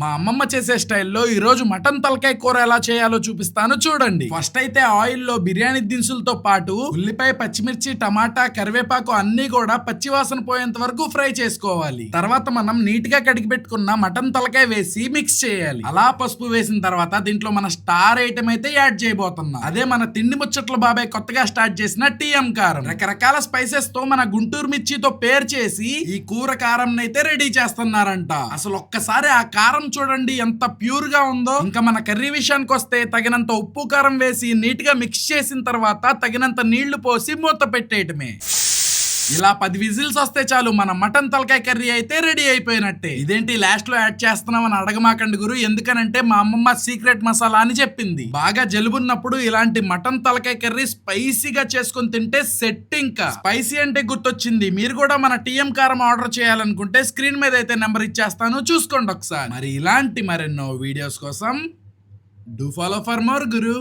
మా అమ్మమ్మ చేసే స్టైల్లో ఈ రోజు మటన్ తలకాయ కూర ఎలా చేయాలో చూపిస్తాను చూడండి. ఫస్ట్ అయితే ఆయిల్ లో బిర్యానీ దినుసులతో పాటు ఉల్లిపాయ, పచ్చిమిర్చి, టమాటా, కరివేపాకు అన్ని కూడా పచ్చివాసన పోయేంత వరకు ఫ్రై చేసుకోవాలి. తర్వాత మనం నీట్ గా కడిగి పెట్టుకున్న మటన్ తలకాయ వేసి మిక్స్ చేయాలి. అలా పసుపు వేసిన తర్వాత దీంట్లో మన స్టార్ ఐటమ్ అయితే యాడ్ చేయబోతున్నాం. అదే మన తిండి ముచ్చట్ల బాబాయ్ కొత్తగా స్టార్ట్ చేసిన టీఎం కారం. రకరకాల స్పైసెస్ తో మన గుంటూరు మిర్చితో పేర్ చేసి ఈ కూర కారం అయితే రెడీ చేస్తున్నారంట. అసలు ఒక్కసారి ఆ కారం చూడండి ఎంత ప్యూర్ గా ఉందో. ఇంకా మన కర్రీ విషయానికి వస్తే తగినంత ఉప్పు కారం వేసి నీట్ గా మిక్స్ చేసిన తర్వాత తగినంత నీళ్లు పోసి మూత పెట్టేయటమే. ఇలా 10 విజిల్స్ వస్తే చాలు మన మటన్ తలకాయ కర్రీ అయితే రెడీ అయిపోయినట్టే. ఇదేంటి లాస్ట్ లో యాడ్ చేస్తున్నామని అడగమాకండి గురు, ఎందుకనంటే మా అమ్మమ్మ సీక్రెట్ మసాలా అని చెప్పింది. బాగా జలుబున్నప్పుడు ఇలాంటి మటన్ తలకాయ కర్రీ స్పైసీగా చేసుకుని తింటే సెట్. ఇంకా స్పైసీ అంటే గుర్తొచ్చింది, మీరు కూడా మన టీఎం కారం ఆర్డర్ చేయాలనుకుంటే స్క్రీన్ మీద అయితే నెంబర్ ఇచ్చేస్తాను, చూసుకోండి ఒకసారి. మరి ఇలాంటి మరెన్నో వీడియోస్ కోసం do follow for more Guru.